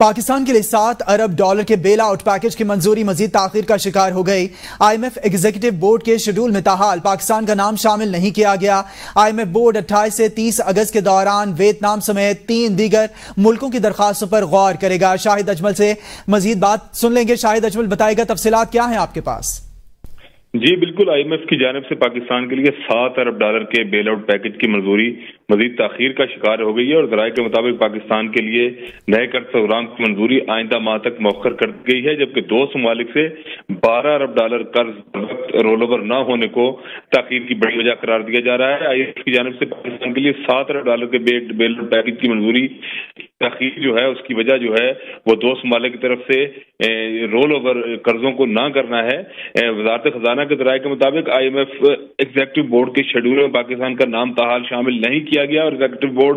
پاکستان کے لیے $7 ارب کے بیل آؤٹ پیکج کی منظوری مزید تاخیر کا شکار ہو گئی۔ IMF ایگزیکٹو بورڈ کے شیڈول میں تاحال پاکستان کا نام شامل نہیں کیا گیا۔ IMF بورڈ 28 سے 30 اگست کے دوران ویتنام سمیت 3 دیگر ملکوں کی درخواستوں پر غور کرے گا۔ شاہد اجمل سے مزید بات سن لیں گے۔ شاہد اجمل بتائے گا تفصیلات کیا ہیں آپ کے پاس؟ جی بالکل، IMF کی جانب سے پاکستان کے لیے $7 ارب کے بیل آؤٹ پیکج کی منظوری مزید تاخیر کا شکار ہو گئی ہے اور ذرائع کے مطابق پاکستان کے لیے نئے قرض پروگرام کی منظوری آئندہ ماہ تک مؤخر کر دی گئی ہے، جبکہ 2 ممالک سے $12 ارب قرض رول اوور نہ ہونے کو تاخیر کی بڑی وجہ قرار دیا جا رہا ہے۔ IMF کی جانب سے پاکستان کے لیے $7 ارب کے بیل آؤٹ پیکج کی منظوری تاخیر جو ہے اس کی وجہ جو ہے وہ 2 ممالک کی طرف سے رول اوور قرضوں کو نہ کرنا ہے۔ وزارت خزانہ کے ذرائع کے مطابق IMF ایگزیکٹو بورڈ کے شیڈول میں پاکستان کا نام تاحال شامل نہیں کیا گیا اور ایگزیکٹو بورڈ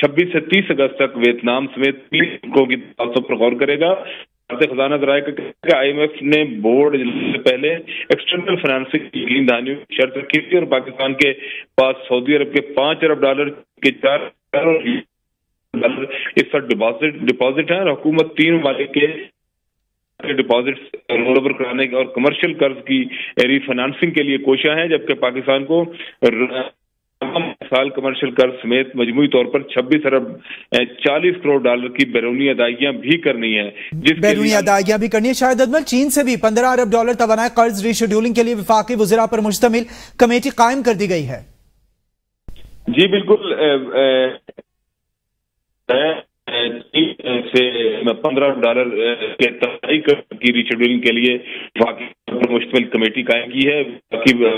26 سے 30 اگست تک ویتنام سمیت 3 ملکوں کی درخواستوں پر غور کرے گا۔ وزارت خزانہ ذرائع کا IMF نے بورڈ سے پہلے ایکسٹرنل فائنانسنگ کی یقین دہانی شرط رکھی تھی اور پاکستان کے پاس سعودی عرب کے $5 ارب کے $4 اس پر ڈپازٹ ہے اور حکومت 3 ممالک کے ڈپازٹ رول اوور کرانے اور کمرشل قرض کی ری فائنانسنگ کے لیے کوشاں ہیں، جبکہ پاکستان کو سال کمرشل قرض سمیت مجموعی طور پر $26 ارب 40 کروڑ کی بیرونی ادائیگیاں بھی کرنی ہے۔ بیرونی ادائیگیاں بھی کرنی ہے۔ شاہد اجمل، چین سے بھی $15 ارب توانائی قرض ری شیڈولنگ کے لیے وفاقی وزراء پر مشتمل کمیٹی قائم کر دی گئی ہے۔ جی بالکل، سے $15 ارب کے توانائی کی ری شیڈولنگ کے لیے مشتمل کمیٹی قائم کی ہے۔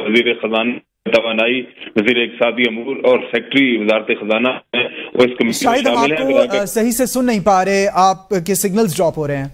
وزیر خزانہ توانائی، وزیر اقتصادی امور اور سیکرٹری وزارت خزانہ وہ اس کمیٹی میں شامل ہیں۔ شاید آپ کو صحیح سے سن نہیں پا رہے، آپ کے سگنلز ڈراپ ہو رہے ہیں۔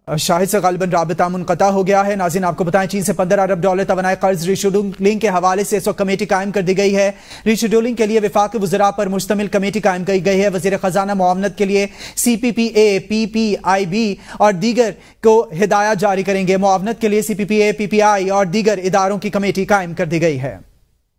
شاہد سے غالباً رابطہ منقطع ہو گیا ہے۔ ناظرین آپ کو بتائیں، چین سے $15 ارب توانائی قرض ری شیڈولنگ کے حوالے سے اس وقت کمیٹی قائم کر دی گئی ہے۔ ری شیڈولنگ کے لیے وفاقی وزراء پر مشتمل کمیٹی قائم کی گئی ہے۔ وزیر خزانہ معاونت کے لیے CPPA، PPIB اور دیگر کو ہدایات جاری کریں گے۔ معاونت کے لیے CPPA، PPI اور دیگر اداروں کی کمیٹی قائم کر دی گئی ہے۔